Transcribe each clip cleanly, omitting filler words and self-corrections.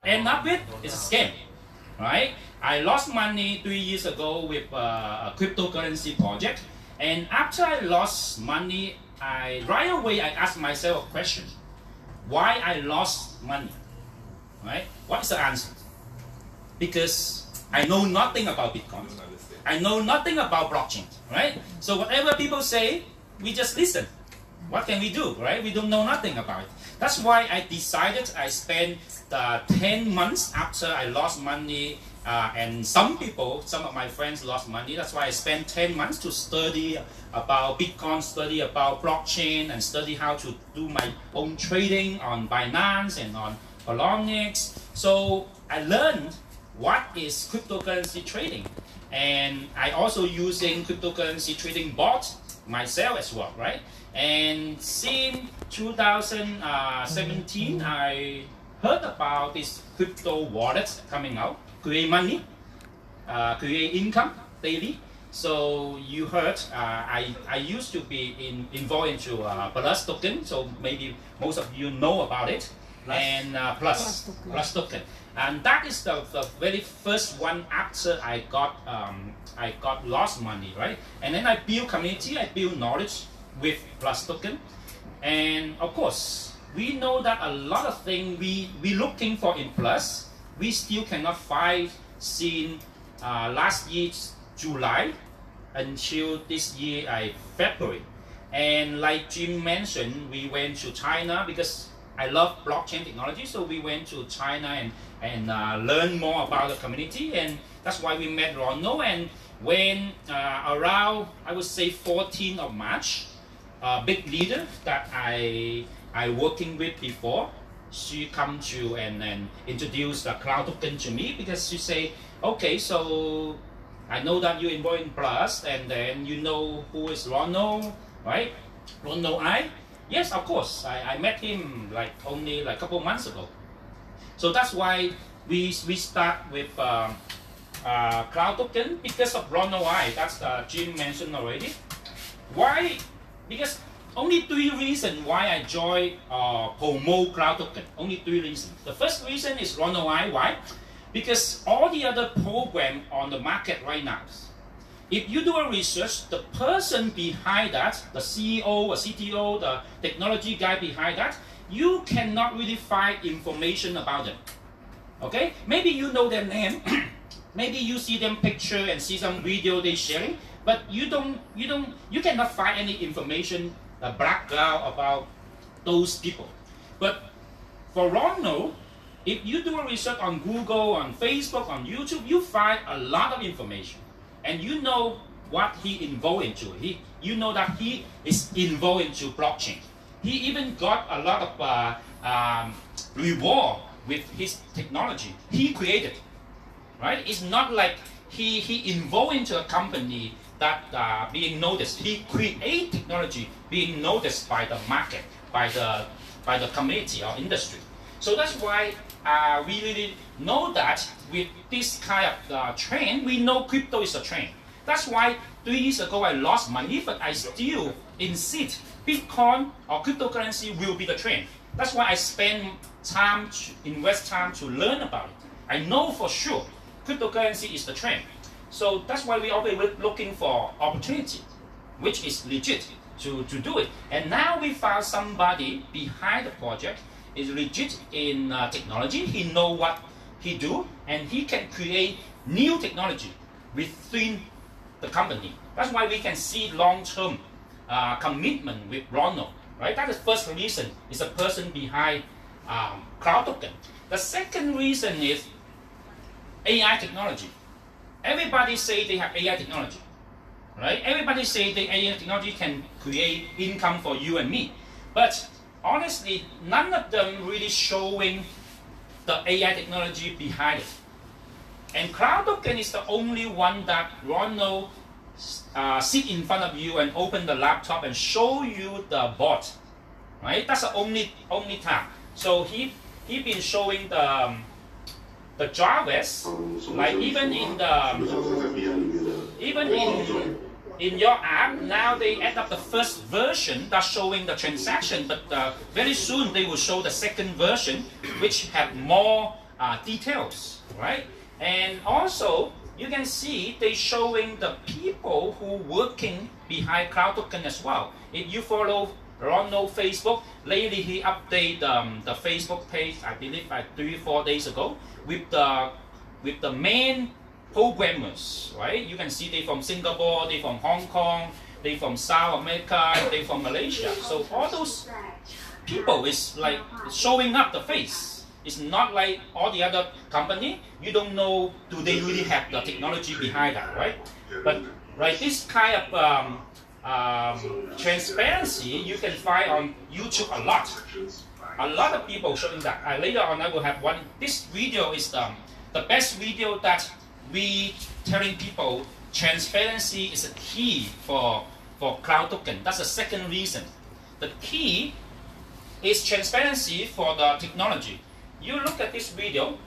end up with is a scam, right? I lost money 3 years ago with a cryptocurrency project, and after I lost money, right away I asked myself a question: why I lost money, right? What is the answer? Because I know nothing about Bitcoin. I know nothing about blockchain, right? So whatever people say, we just listen. What can we do, right? We don't know nothing about it. That's why I decided I spent 10 months after I lost money, and some of my friends lost money. That's why I spent 10 months to study about Bitcoin, study about blockchain, and study how to do my own trading on Binance and on Poloniex. So I learned what is cryptocurrency trading. And I also using cryptocurrency trading bot myself as well, right? And since 2017, I heard about this crypto wallets coming out, create money, create income daily. So you heard, I used to be involved into Plus token, so maybe most of you know about it. And Plus token. And that is the very first one after I got lost money, right? And then I build community, I build knowledge with Plus token. And of course, we know that a lot of things we looking for in Plus, we still cannot find since last year July until this year February. And like Jim mentioned, we went to China because I love blockchain technology, so we went to China and learn more about the community, and that's why we met Ronno. And when around, I would say 14th of March, a big leader that I working with before, she come to and introduce the cloud token to me, because she say, okay, so I know that you involved in Plus, and then you know who is Ronno, right? Ronno Yes, of course. I met him only a couple months ago. So that's why we start with cloud token because of Ronno That's Jim mentioned already. Why? Because only 3 reasons why I joined promote cloud token. Only 3 reasons. The first reason is Ronno Why? Because all the other program on the market right now, if you do a research, the person behind that, the CEO or CTO, the technology guy behind that, you cannot really find information about them. Okay? Maybe you know their name, maybe you see them picture and see some video they sharing, but you cannot find any information, a background about those people. But for Ronno, if you do a research on Google, on Facebook, on YouTube, you find a lot of information. And you know what he involved into. You know that he is involved into blockchain. He even got a lot of reward with his technology. He created, right? It's not like he involved into a company that being noticed. He create technology being noticed by the market, by the community or industry. So that's why we really know that with this kind of trend, we know crypto is a trend. That's why 3 years ago I lost money, but I still insist Bitcoin or cryptocurrency will be the trend. That's why I spend time to invest time to learn about it. I know for sure cryptocurrency is the trend. So that's why we always looking for opportunity, which is legit to do it. And now we found somebody behind the project is legit in technology. He know what he do, and he can create new technology within the company. That's why we can see long-term commitment with Ronno, right? That is the first reason, is a person behind cloud token. The second reason is AI technology. Everybody say they have AI technology, right? Everybody say the AI technology can create income for you and me, but honestly, none of them really showing the AI technology behind it. And cloud token is the only one that Ronno sit in front of you and open the laptop and show you the bot, right? That's the only time. So he been showing the drivers, like even in your app, now they add up the first version that's showing the transaction, but very soon they will show the second version, which have more details, right? And also you can see they showing the people who working behind Cloud Token as well. If you follow Ronald Facebook, lately he updated the Facebook page, I believe like 3-4 days ago, with the main programmers, right? You can see they from Singapore, they from Hong Kong, they from South America, they from Malaysia. So all those people is like showing up the face. It's not like all the other company. You don't know, do they really have the technology behind that, right? But right, this kind of transparency you can find on YouTube a lot. A lot of people showing that. Later on I will have one. This video is the best video that we telling people transparency is a key for Cloud Token. That's the second reason. The key is transparency for the technology. You look at this video,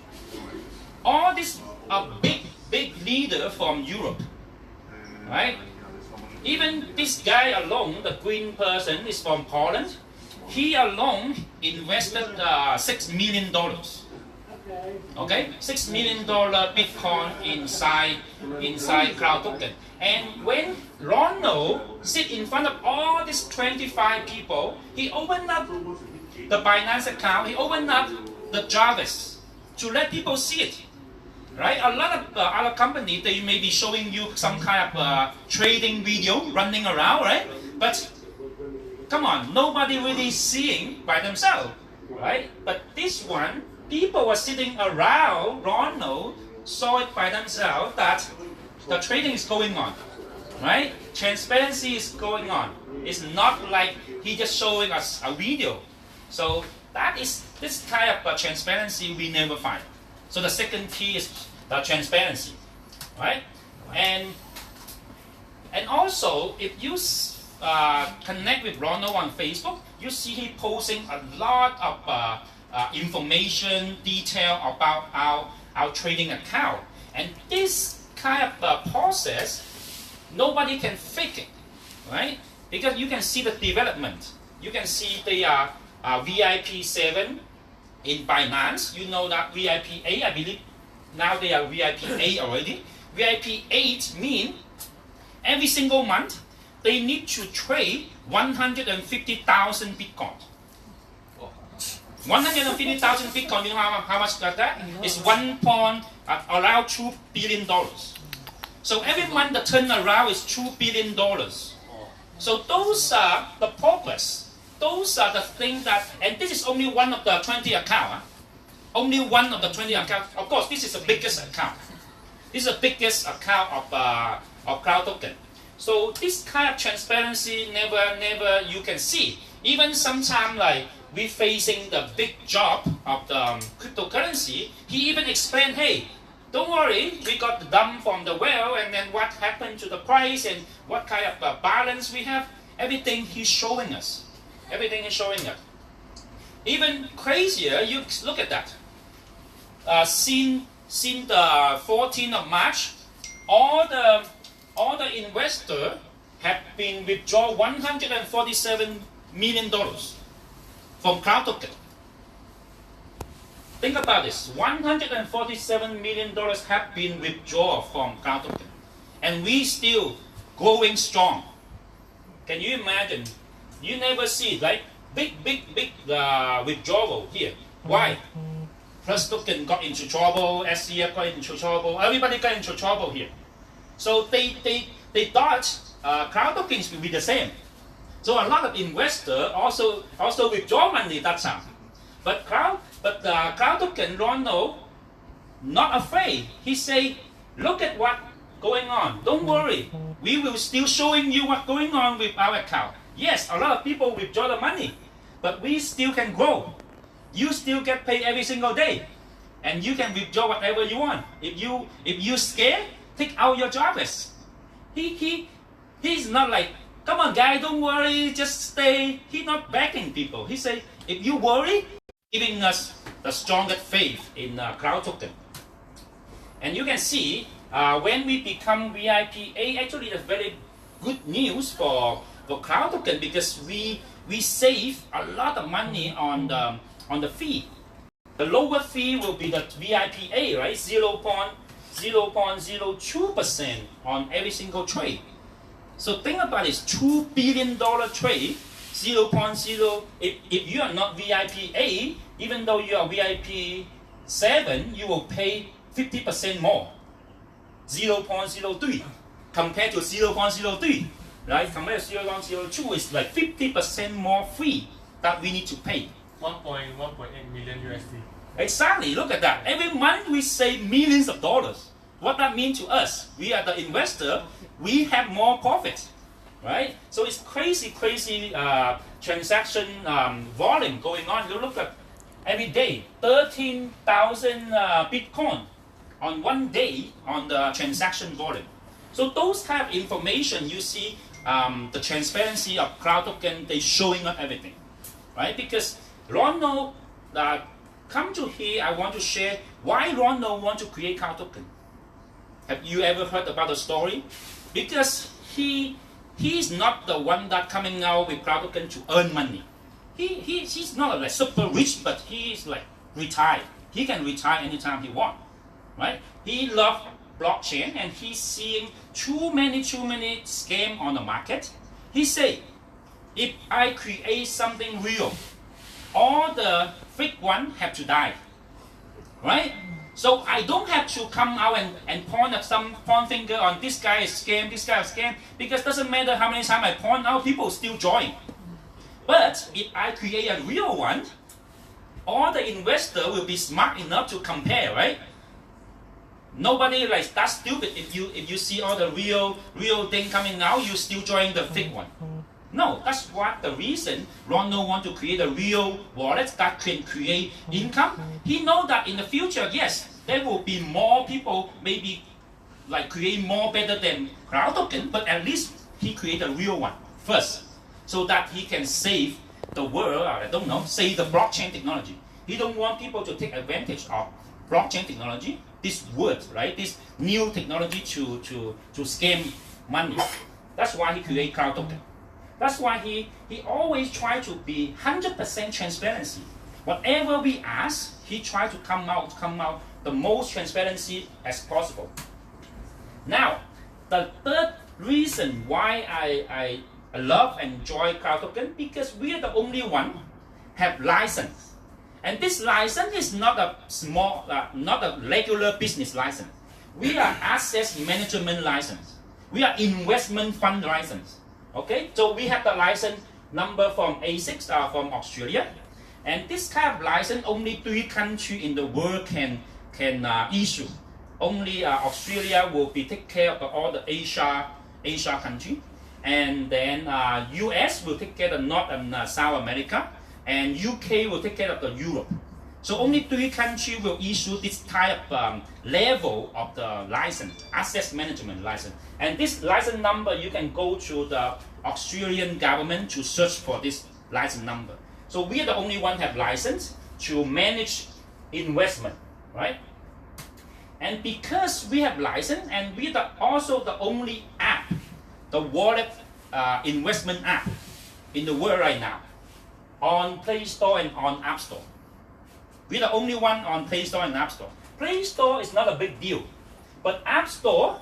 all these are big leader from Europe, right? Even this guy alone, the green person, is from Poland. He alone invested $6 million. Okay, $6 million Bitcoin inside Cloud Token. And when Ronald sit in front of all these 25 people, he opened up the Binance account. He opened up the Jarvis to let people see it, right? A lot of other companies, they may be showing you some kind of trading video running around, right? But come on, nobody really seeing by themselves, right? But this one, people were sitting around Ronald, saw it by themselves that the trading is going on, right? Transparency is going on. It's not like he just showing us a video. So that is this kind of transparency we never find. So the second key is the transparency, right? And also, if you connect with Ronald on Facebook, you see he posting a lot of information, detail about our trading account. And this kind of process, nobody can fake it, right? Because you can see the development. You can see they are VIP 7 in Binance. You know that VIP 8, I believe now they are VIP 8 already. VIP 8 mean every single month they need to trade 150,000 Bitcoin. 150,000 Bitcoin, you know how much that? It's around $2 billion. So every month the turnaround is $2 billion. So those are the progress. Those are the things that, and this is only one of the 20 accounts. Only one of the 20 accounts. Of course, this is the biggest account. This is the biggest account of Cloud Token. So this kind of transparency never you can see. Even sometimes like we facing the big job of the cryptocurrency, he even explained, hey, don't worry, we got the dump from the well, and then what happened to the price and what kind of balance we have. Everything he's showing us. Everything is showing us. Even crazier, you look at that. Since the 14th of March, all the investors have been withdrawn $147 million from Cloud Token. Think about this. $147 million have been withdrawn from Cloud Token, and we still going strong. Can you imagine? You never see like big withdrawal here. Why? Plus Token got into trouble, SCF got into trouble, everybody got into trouble here. So they thought Cloud Tokens will be the same. So a lot of investors also withdraw money that time. But Cloud Token Ronald not afraid. He say, look at what going on. Don't worry. We will still showing you what's going on with our account. Yes, a lot of people withdraw the money, but we still can grow. You still get paid every single day, and you can withdraw whatever you want. If you scared, take out your jobless. He's not like, come on guy, don't worry, just stay. He's not begging people. He say, if you worry, giving us the strongest faith in Cloud Token. And you can see when we become VIP A, actually it's very good news for Cloud Token, because we save a lot of money on the fee. The lower fee will be the VIPA, right? 0.02% on every single trade. So think about this, $2 billion trade, 0.0. If you are not VIPA, even though you are VIP 7, you will pay 50% more, 0.03 compared to 0.03, right? Compared to 0.02 is like 50% more fee that we need to pay. 1.8 million USD. Exactly, look at that. Every month we save millions of dollars. What that means to us, we are the investor, we have more profits, right? So it's crazy transaction volume going on. You look at every day, 13,000 Bitcoin on one day on the transaction volume. So those type of information you see, the transparency of Cloud Token, they showing up everything, right? Because Ronald, come to here, I want to share why Ronald want to create Cloud Token. Have you ever heard about the story? Because he's not the one that coming out with Cloud Token to earn money. He's not like super rich, but he's like retired. He can retire anytime he want, right? He loves blockchain and he's seeing too many scam on the market. He say, if I create something real, all the fake one have to die, right? So I don't have to come out and point finger on this guy is scam, this guy is scam, because doesn't matter how many times I point out, people still join. But if I create a real one, all the investor will be smart enough to compare, right? Nobody like that stupid. If you see all the real thing coming out, you still join the fake one. No, that's what the reason Ronald want to create a real wallet that can create income. He know that in the future, yes, there will be more people maybe like create more better than Cloud Token, but at least he create a real one first, so that he can save the world. I don't know, save the blockchain technology. He don't want people to take advantage of blockchain technology, this word, right? This new technology to scam money. That's why he create Cloud Token. That's why he always try to be 100% transparency. Whatever we ask, he try to come out the most transparency as possible. Now, the third reason why I love and enjoy Cloud Token, because we are the only one have license. And this license is not a small, not a regular business license. We are asset management license. We are investment fund license. Okay, so we have the license number from A6 from Australia, and this kind of license only 3 countries in the world can issue. Only Australia will be take care of all the Asia country, and then US will take care of North and South America, and UK will take care of the Europe. So only 3 countries will issue this type of level of the license, asset management license. And this license number, you can go to the Australian government to search for this license number. So we are the only one have license to manage investment, right? And because we have license, and we are also the only app, the wallet investment app in the world right now, on Play Store and on App Store. We're the only one on Play Store and App Store. Play Store is not a big deal, but App Store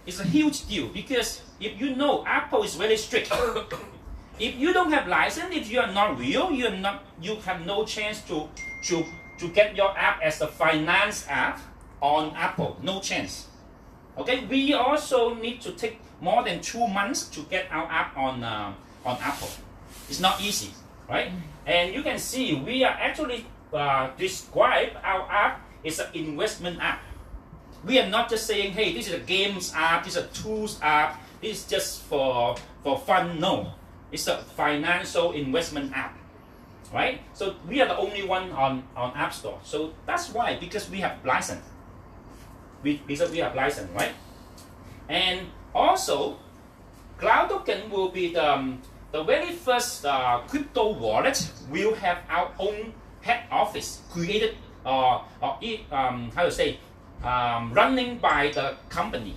is a huge deal, because if you know, Apple is very strict. If you don't have license, if you are not real, you have no chance to get your app as a finance app on Apple. No chance. Okay, we also need to take more than 2 months to get our app on Apple. It's not easy, right? And you can see we are actually describe our app is an investment app. We are not just saying, hey, this is a games app, this is a tools app, this is just for fun. No, it's a financial investment app, right? So we are the only one on App Store. So that's why, because we have license. Because we have license, right? And also, Cloud Token will be the very first crypto wallet will have our own head office created, running by the company.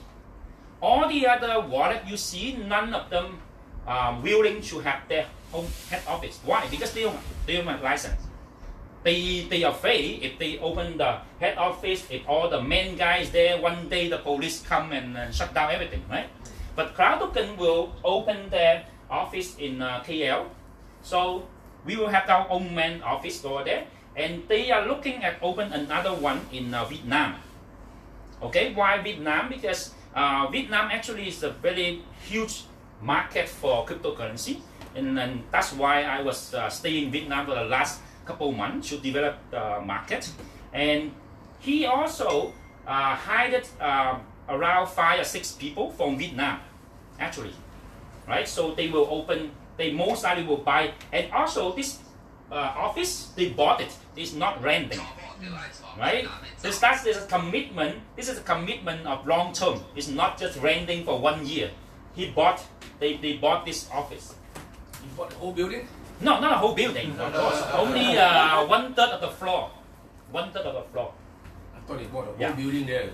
All the other wallet you see, none of them willing to have their own head office. Why? Because they don't have license. they afraid if they open the head office, if all the main guys there, one day the police come and shut down everything, right? But Cloud Token will open their office in KL, so we will have our own main office over there, and they are looking at open another one in Vietnam. Okay, why Vietnam? Because Vietnam actually is a very huge market for cryptocurrency, and that's why I was staying in Vietnam for the last couple of months to develop the market. And he also hired around 5 or 6 people from Vietnam, actually, right? So they will open, they most likely will buy, and also this office, they bought it. It's not renting, right? This is a commitment. This is a commitment of long term. It's not just renting for 1 year. He bought, they bought this office. You bought the whole building? No, not a whole building, of course. Only 1/3 of the floor. 1/3 of the floor. I thought they bought the whole Yeah. building there.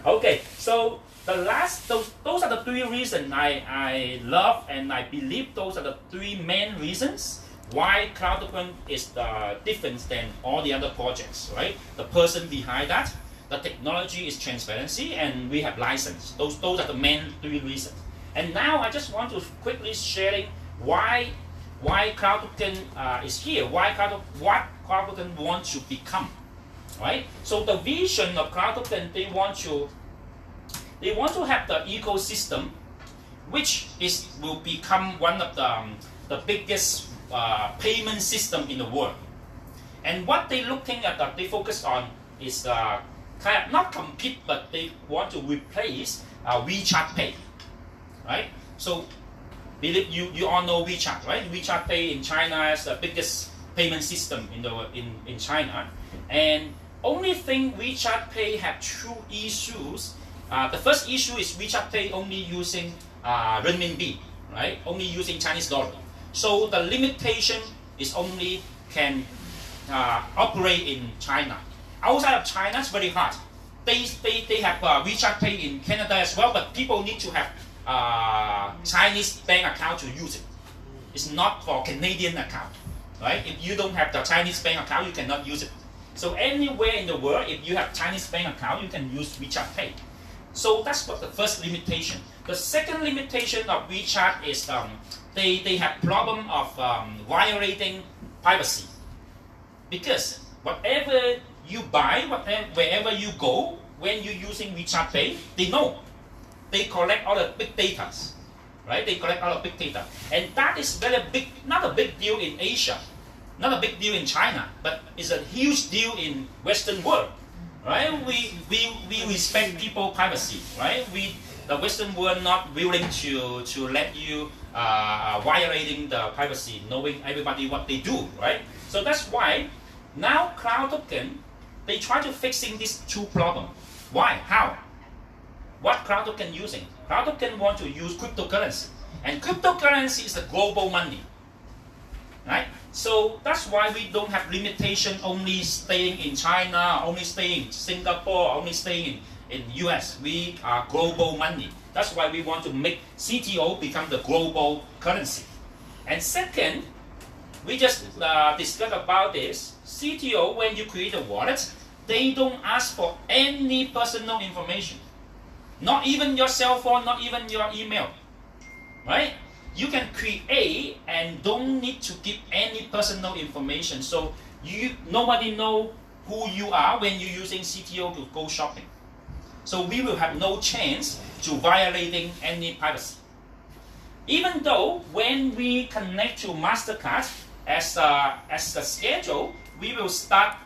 Okay, so the last, those are the 3 reasons I love, and I believe those are the 3 main reasons why Cloud Token is different than all the other projects, right? The person behind that, the technology is transparency, and we have license. Those are the main 3 reasons. And now I just want to quickly sharing why Cloud Token is here, what Cloud Token wants to become, right? So the vision of Cloud Token, they want to have the ecosystem, which will become one of the biggest payment system in the world. And what they're looking at, that they focus on, is kind of not compete, but they want to replace WeChat Pay, right? So believe you all know WeChat, right? WeChat Pay in China is the biggest payment system in China, and only thing WeChat Pay have 2 issues. The first issue is WeChat Pay only using renminbi, right? Only using Chinese dollar. So the limitation is only can operate in China. Outside of China, it's very hard. They have WeChat Pay in Canada as well, but people need to have Chinese bank account to use it. It's not for Canadian account, right? If you don't have the Chinese bank account, you cannot use it. So anywhere in the world, if you have Chinese bank account, you can use WeChat Pay. So that's what the first limitation. The second limitation of WeChat is they have problem of violating privacy, because whatever you buy, wherever you go, when you're using WeChat Pay, they know. They collect all the big data, right? They collect all the big data, and that is very big. Not a big deal in Asia, not a big deal in China, but it's a huge deal in Western world, right? We respect people privacy, right? The Western world not willing to let you violating the privacy, knowing everybody what they do, right? So that's why now Cloud Token, they try to fixing these 2 problems. Why? How? What Cloud Token using? Cloud Token want to use cryptocurrency, and cryptocurrency is the global money, right? So that's why we don't have limitation only staying in China, only staying in Singapore, only staying in US. We are global money. That's why we want to make CTO become the global currency. And second, we just discussed about this. CTO, when you create a wallet, they don't ask for any personal information. Not even your cell phone, not even your email, right? You can create and don't need to give any personal information. So nobody know who you are when you're using CTO to go shopping. So we will have no chance to violating any privacy. Even though when we connect to MasterCard as a schedule, we will start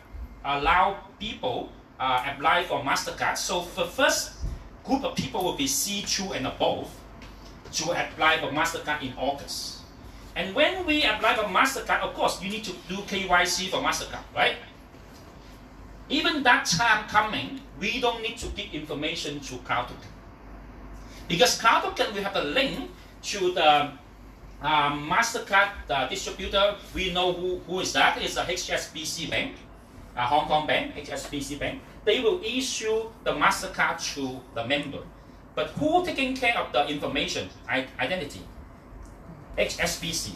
allow people apply for MasterCard. So the first group of people will be C2 and above to apply for MasterCard in August. And when we apply for MasterCard, of course, you need to do KYC for MasterCard, right? Even that time coming, we don't need to give information to Cloud Token. Because Cloud Token will have a link to the MasterCard distributor. We know who is that. It's a HSBC Bank, a Hong Kong bank, HSBC Bank. They will issue the MasterCard to the member. But who taking care of the information, identity? HSBC,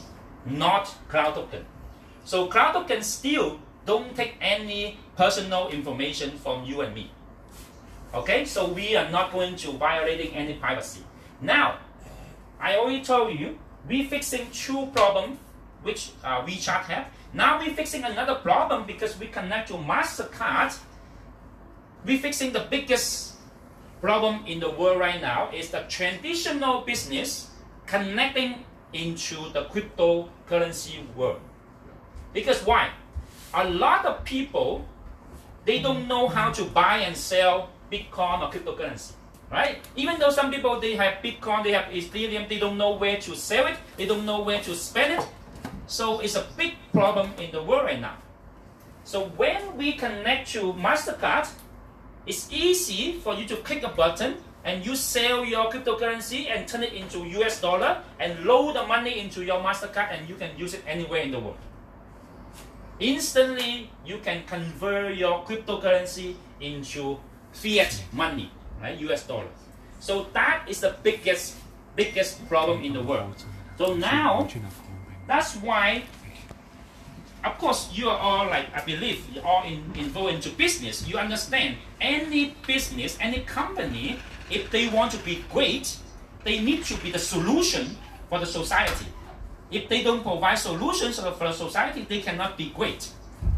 not Cloud Token. So cloud token still don't take any personal information from you and me. Okay, so we are not going to violating any privacy. Now, I already told you, we fixing two problems which WeChat have. Now we're fixing another problem because we connect to MasterCard. We're fixing the biggest problem in the world right now is the traditional business connecting into the cryptocurrency world. Because why? A lot of people, they don't know how to buy and sell Bitcoin or cryptocurrency, right? Even though some people, they have Bitcoin, they have Ethereum, they don't know where to sell it, they don't know where to spend it. So it's a big problem in the world right now. So when we connect to MasterCard, it's easy for you to click a button and you sell your cryptocurrency and turn it into US dollar and load the money into your MasterCard and you can use it anywhere in the world. Instantly, you can convert your cryptocurrency into fiat money, right? US dollars. So that is the biggest problem in the world. So now, that's why, of course, you are all like, I believe, you're all involved into business. You understand, any business, any company, if they want to be great, they need to be the solution for the society. If they don't provide solutions for the society, they cannot be great,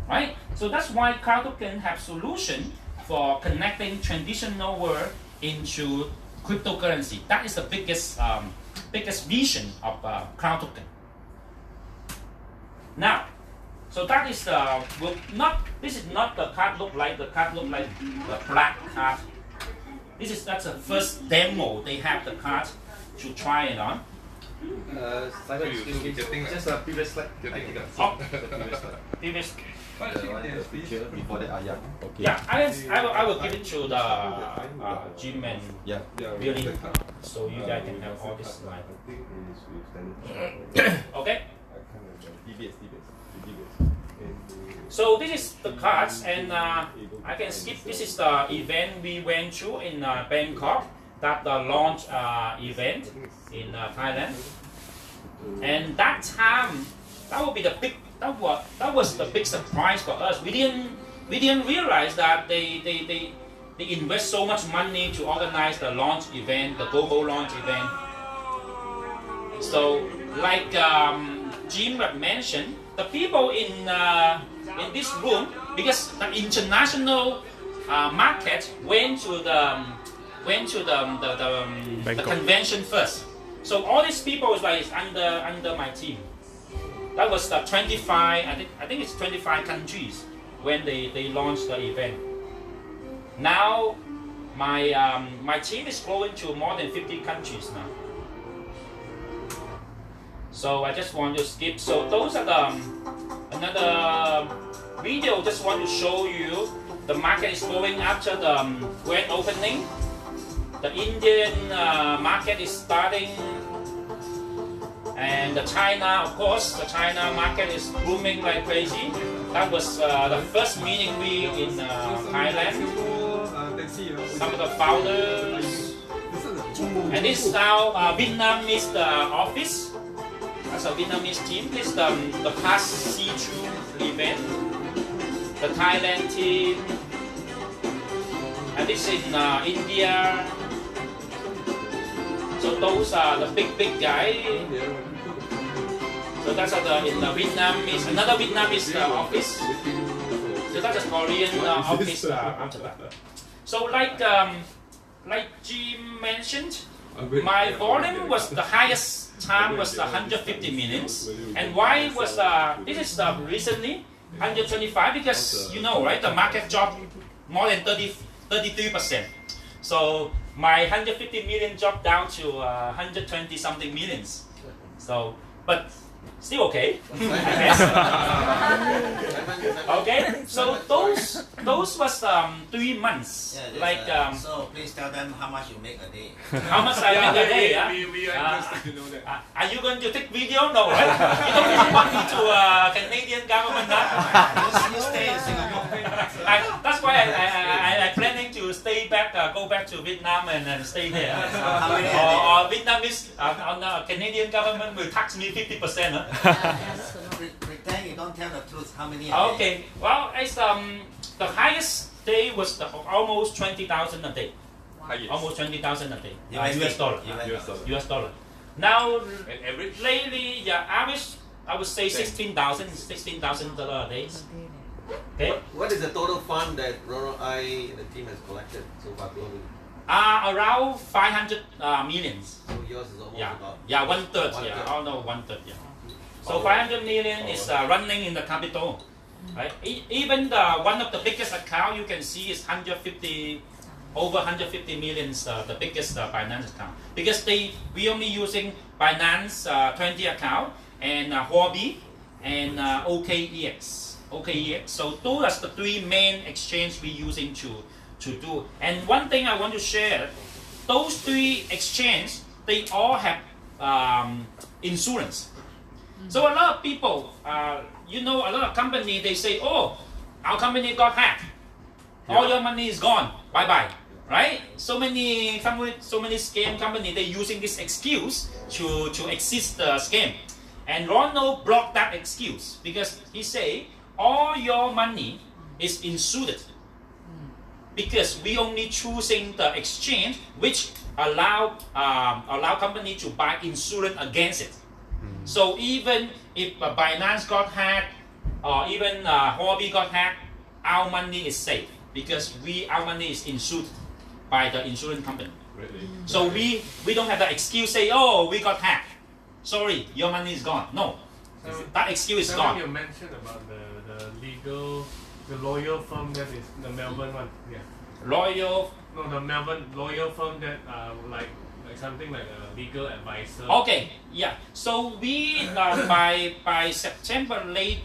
right? So that's why cloud token have solution for connecting traditional world into cryptocurrency. That is the biggest vision of cloud token. Now, so that is this is not the card look like. The card look like the black card. That's the first demo. They have the card to try it on. Simon, just a previous slide. Oh, previous. Picture before that yacht. Okay. Yeah, I will give it to the Jim and really, so you guys can have all this slide. Okay. So this is the cards, and I can skip. This is the event we went to in Bangkok. That the launch event in Thailand, and that time that would be the big. That was the big surprise for us. We didn't realize that they invest so much money to organize the launch event, the global launch event. So, like Jim had mentioned, the people in this room, because the international market went to the convention first. So all these people is like under my team. That was the 25. I think it's 25 countries when they launched the event. Now my team is growing to more than 50 countries now. So I just want to skip. So those are another video. Just want to show you the market is growing after the grand opening. The Indian market is starting, and the China, of course, the China market is booming like crazy. That was the first meeting we in Thailand. Some of the founders, and this is now Vietnamese office. That's a Vietnamese team. This is the past C2 event. The Thailand team, and this is in India. So those are the big guys. So that's in Vietnamese, another Vietnamese office. So that's a Korean office after that. So like Jim mentioned, my volume was the highest time was 150 millions. And why was this is recently 125, because you know, right, the market dropped more than 33%. So my 150 million dropped down to 120 something millions. So, but still okay, I guess. Okay, so those was 3 months. Yeah, like so please tell them how much you make a day. How much I make a day? We are interested to know that. Are you going to take video? No, right? You don't really want me to Canadian government now. You stay in Singapore. That's why I planning to stay back, go back to Vietnam and stay there. Or Vietnamese, Canadian government will tax me 50%. Pretend you don't don't tell the truth. How many? Okay, well, it's the highest day was almost 20,000 a day. Highest. Almost 20,000 a day. USD. US dollar. US dollar. US dollar. Now, And average? lately, yeah, average, I would say $16,000 a day. Okay. What is the total fund that Ronald I and the team has collected so far globally? Around 500 millions. So yours is almost Yeah, about yeah, one third. One Yeah, third. oh no, one third. Yeah. So 500 million is running in the capital, right? Even one of the biggest account you can see is 150, over 150 millions. The biggest Binance account, because we only using Binance 20 account and Huobi and OKEX. So those are the three main exchange we using to do. And one thing I want to share, those three exchange, they all have insurance. So a lot of people, a lot of company, they say, oh, our company got hacked. All your money is gone. Bye-bye. Right? So many scam company, they're using this excuse to exist the scam. And Ronald blocked that excuse because he say, all your money is insured. Because we only choosing the exchange which allow company to buy insurance against it. So even if Binance got hacked or even Huobi got hacked, our money is safe because our money is insured by the insurance company. Really? So we don't have the excuse say, oh, we got hacked. Sorry, your money is gone. No, that excuse is Simon, gone. you mentioned about the lawyer firm that is the Melbourne one. Yeah. Loyal. No, the Melbourne lawyer firm that like something like a legal advisor. Okay, yeah. So we by September, late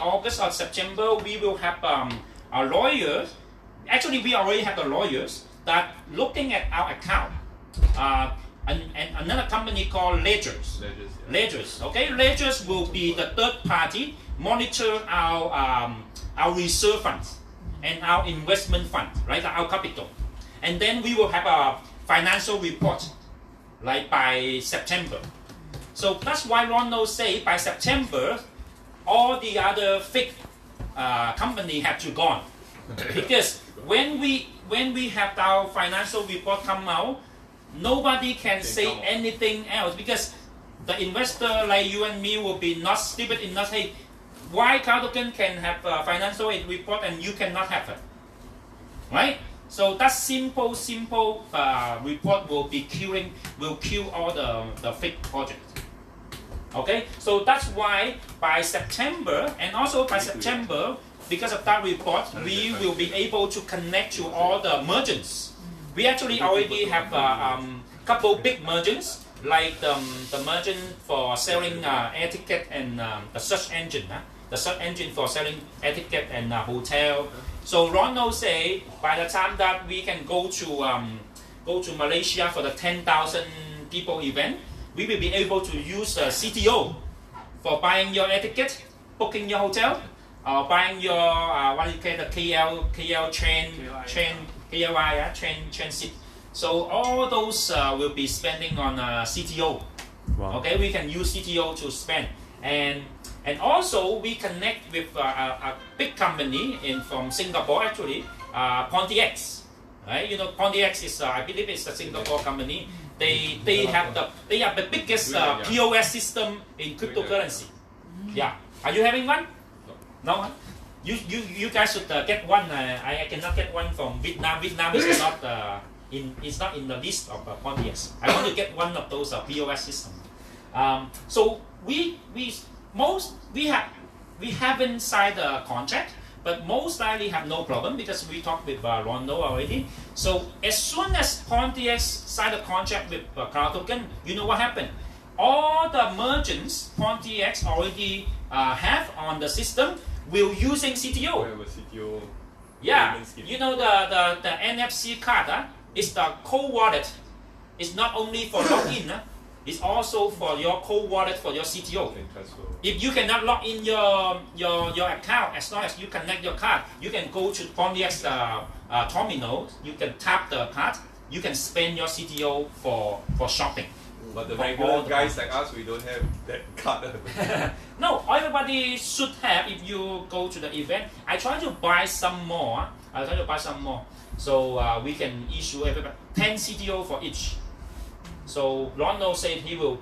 August or September, we will have our lawyers. Actually, we already have the lawyers that looking at our account. And another company called Ledgers. Ledgers. Okay, Ledgers will be the third party monitor our reserve funds and our investment fund, right? Our capital, and then we will have a financial report, like by September. So that's why Ronald say by September, all the other fake company have to gone, because when we have our financial report come out, nobody can say anything else, because the investor like you and me will be not stupid enough. Hey, why Cartoken can have a financial report and you cannot have it, right? So that simple report will kill all the fake projects. Okay, so that's why by September, and also by September, because of that report, we will be able to connect to all the merchants. We actually already have a couple big merchants, like the merchant for selling air ticket and the search engine. The search engine for selling air ticket and hotel. So Ronald say by the time that we can go to Malaysia for the 10,000 people event, we will be able to use CTO for buying your air ticket, booking your hotel, or buying your what you call the KL train seat. So all those will be spending on CTO. Wow. Okay, we can use CTO to spend, and also we connect with a big company from Singapore, actually, Pontiac. Right? You know, Pontiac is I believe it's a Singapore company. They have the biggest POS system in cryptocurrency. Yeah. Are you having one? No. Huh? You guys should get one. I cannot get one from Vietnam. Vietnam is not it's not in the list of Pontiac. I want to get one of those POS systems. So we haven't signed a contract, but most likely have no problem because we talked with Rondo already. So as soon as Pontiac signed a contract with Cartoken, you know what happened? All the merchants Pontiac already have on the system will using CTO. We have a CTO. Yeah, you know the NFC card is the cold wallet. It's not only for login. It's also for your cold wallet for your CTO. If you cannot log in your account, as long as you connect your card, you can go to Pontiac's terminal. You can tap the card. You can spend your CTO for shopping. But the For regular all the guys like us, we don't have that card. No, everybody should have. If you go to the event, I try to buy some more. So we can issue everybody 10 CTO for each. So Ronald said he will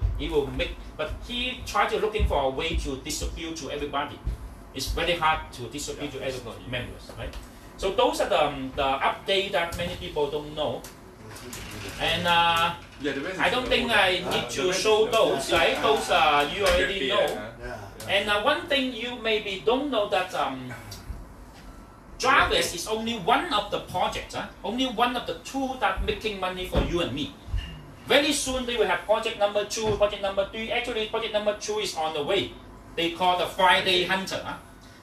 make, but he tried to looking for a way to distribute to everybody. It's very hard to distribute to everybody members, right? So those are the update that many people don't know. And I don't think I need to show those, right? Those you already know. And one thing you maybe don't know that Jarvis is only one of the projects, only one of the tools that making money for you and me. Very soon they will have project number 2, project number 3. Actually, project number 2 is on the way. They call the Friday Hunter.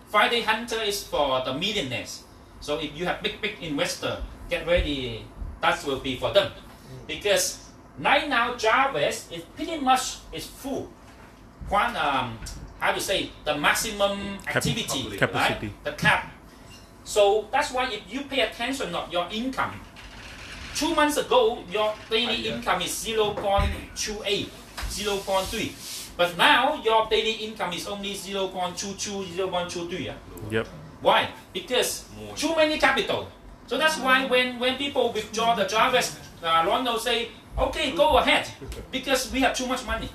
Friday Hunter is for the millionaires. So if you have big investor, get ready. That will be for them. Because right now Jarvis is pretty much full. How to say, the maximum activity, capacity. Right? The cap. So that's why if you pay attention of your income, 2 months ago your daily income is 0.28, 0.3. But now your daily income is only 0.22, 0.23. Yep. Why? Because too many capital. So that's why when people withdraw the Jarvis, Ronald say, okay, go ahead, because we have too much money.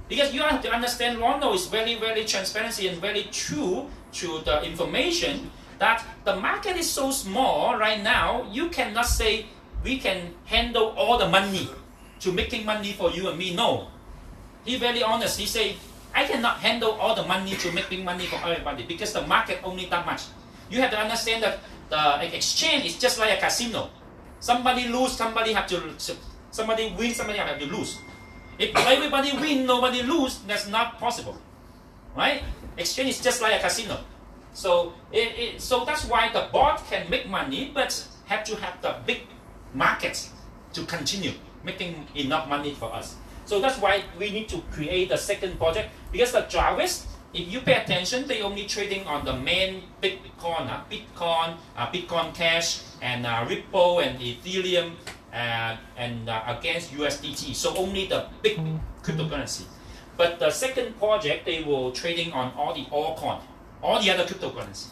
Because you have to understand, Ronald is very, very transparency and very true to the information that the market is so small right now, you cannot say we can handle all the money to making money for you and me. No. He very honest. He say, I cannot handle all the money to making money for everybody because the market only that much. You have to understand that the exchange is just like a casino. Somebody lose, somebody win, somebody have to lose. If everybody win, nobody lose, that's not possible, right? Exchange is just like a casino. So so that's why the board can make money, but have to have the big markets to continue making enough money for us. So that's why we need to create a second project, because the Jarvis, if you pay attention, they only trading on the main Bitcoin, Bitcoin Cash, and Ripple and Ethereum, and against USDT. So only the big cryptocurrency. But the second project, they will trading on all the altcoin, all the other cryptocurrency.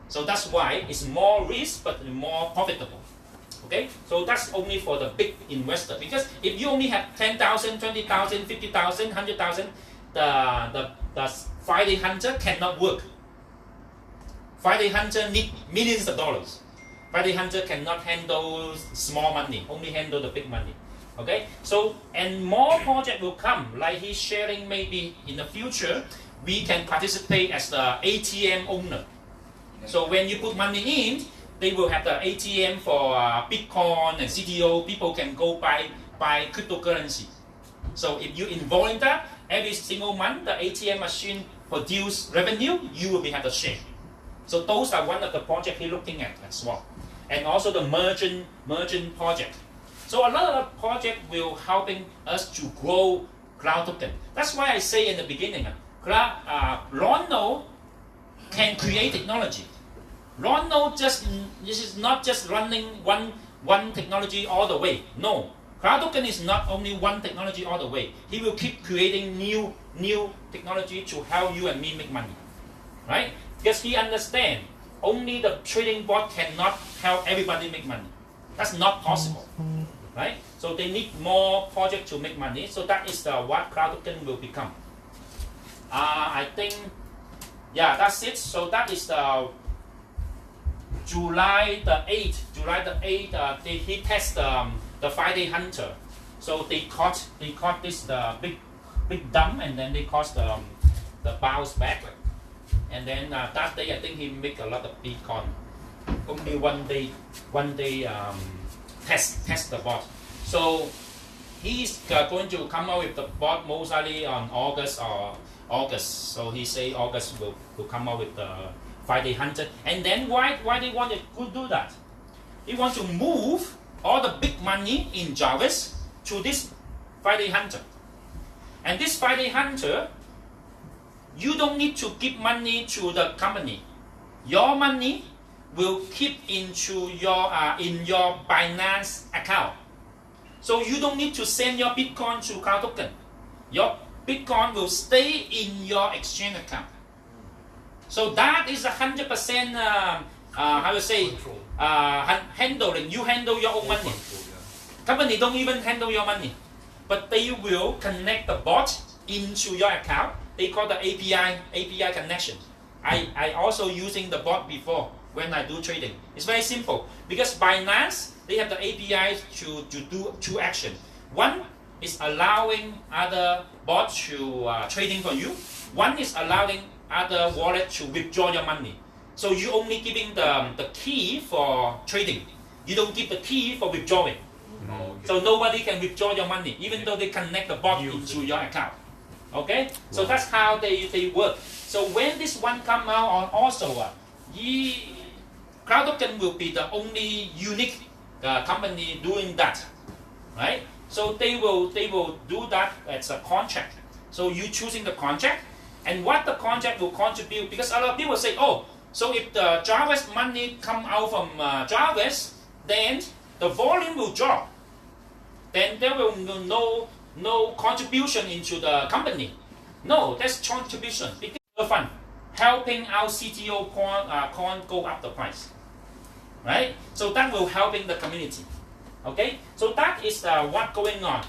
So that's why it's more risk but more profitable. Okay, so that's only for the big investor, because if you only have 10,000, 20,000, 50,000, 100,000, the Friday Hunter cannot work. Friday Hunter need millions of dollars. Friday Hunter cannot handle small money, only handle the big money. Okay, so and more project will come, like he's sharing. Maybe in the future we can participate as the ATM owner. So when you put money in, they will have the ATM for Bitcoin and CTO. People can go buy cryptocurrency. So if you involve in that, every single month the ATM machine produce revenue, you will have the share. So those are one of the projects he's looking at as well. And also the merchant project. So a lot of the project will helping us to grow cloud token. That's why I say in the beginning, Ronald can create technology. Ronald this is not just running one technology all the way. No, cloud token is not only one technology all the way. He will keep creating new technology to help you and me make money, right? Because he understands only the trading board cannot help everybody make money. That's not possible, right? So they need more project to make money. So that is what cloud token will become. I think, yeah, that's it. So that is the July the 8th, he tested the Friday Hunter. So they caught this big dump, and then they caught the bounce back. And then that day I think he make a lot of Bitcoin. Only one day test the bot. So he's going to come out with the bot most likely on August. So he say August will come out with the Friday Hunter. And then why they want to do that? They want to move all the big money in Jarvis to this Friday Hunter. And this Friday Hunter, you don't need to give money to the company. Your money will keep into your in your Binance account. So you don't need to send your Bitcoin to Cloud Token. Your Bitcoin will stay in your exchange account. So that is 100% how to say handling. You handle your own money. Company don't even handle your money, but they will connect the bot into your account. They call the API connection. I also using the bot before when I do trading. It's very simple because Binance they have the API to do two actions. One is allowing other bots to trading for you. One is allowing other wallet to withdraw your money. So you only giving the key for trading. You don't give the key for withdrawing. So nobody can withdraw your money even though they connect the bot into your account. Okay, so that's how they work. So when this one come out on also, Cloud Token will be the only unique company doing that, right? So they will do that as a contract. So you choosing the contract and what the contract will contribute, because a lot of people say, oh, so if the Jarvis money come out from Jarvis, then the volume will drop. Then there will no contribution into the company. No, that's contribution because the fund helping our CTO coin go up the price, right? So that will helping the community. Okay, so that is what going on,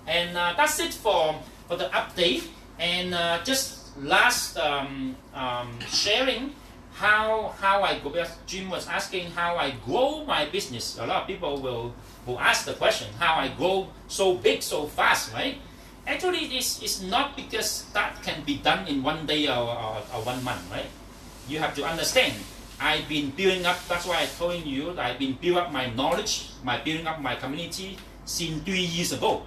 and that's it for the update. And just last sharing how I go. Because Jim was asking how I grow my business. A lot of people will ask the question how I grow so big so fast, right? Actually, it's not because that can be done in one day or 1 month, right? You have to understand. I've been building up. That's why I told you that I've been building up my knowledge, building up my community since 3 years ago.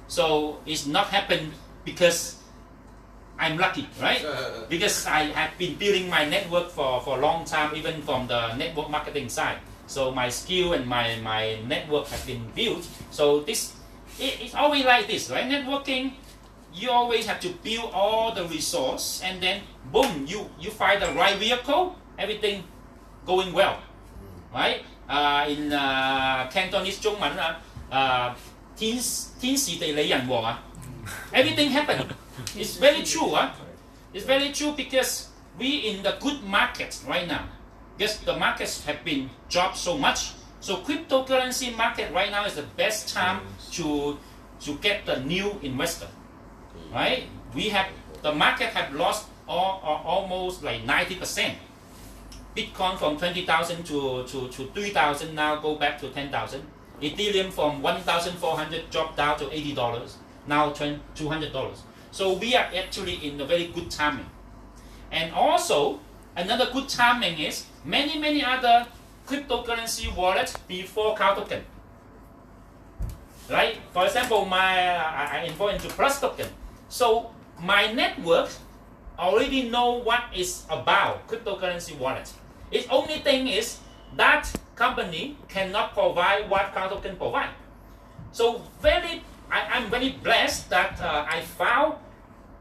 So it's not happened because I'm lucky, right? Because I have been building my network for a long time, even from the network marketing side. So my skill and my network have been built. So it's always like this, right? Networking, you always have to build all the resource, and then boom, you find the right vehicle, everything going well, right? In Cantonese 中文天時地利人和 everything happened. It's very true, It's very true because we in the good market right now. Because the markets have been dropped so much. So cryptocurrency market right now is the best time to get the new investor, right? The market have lost almost like 90%. Bitcoin from 20,000 to 3,000 now go back to 10,000. Ethereum from 1,400 dropped down to $80, now $200. So we are actually in a very good timing. And also another good timing is many other cryptocurrency wallets before Cloud Token. Right? For example, I involved into Plus Token. So my network already know what is about cryptocurrency wallet. Its only thing is that company cannot provide what Cloud Token provide. So I'm very blessed that I found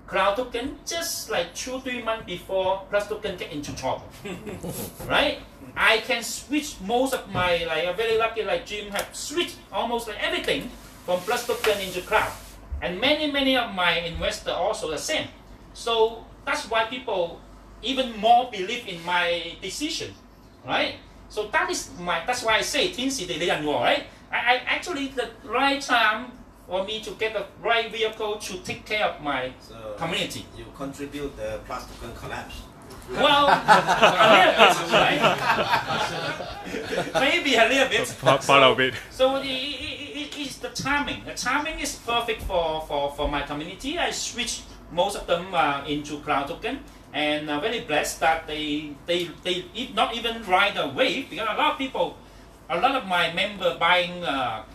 Cloud Token just like 2-3 months before Plus Token get into trouble. Right? I can switch most of my, like I'm very lucky like Jim have switched almost like everything from Plus Token into Cloud. And many of my investors also the same. So that's why people even more believe in my decision, right? So that's why I say 天時地利人和, right? I actually the right time for me to get the right vehicle to take care of my community. You contribute the Plus Token collapse. Well, a little bit, right? Maybe a little bit. Part of it. So it's the timing. The timing is perfect for my community. I switched most of them into Cloud Token, and very blessed that they not even right away, because a lot of my member buying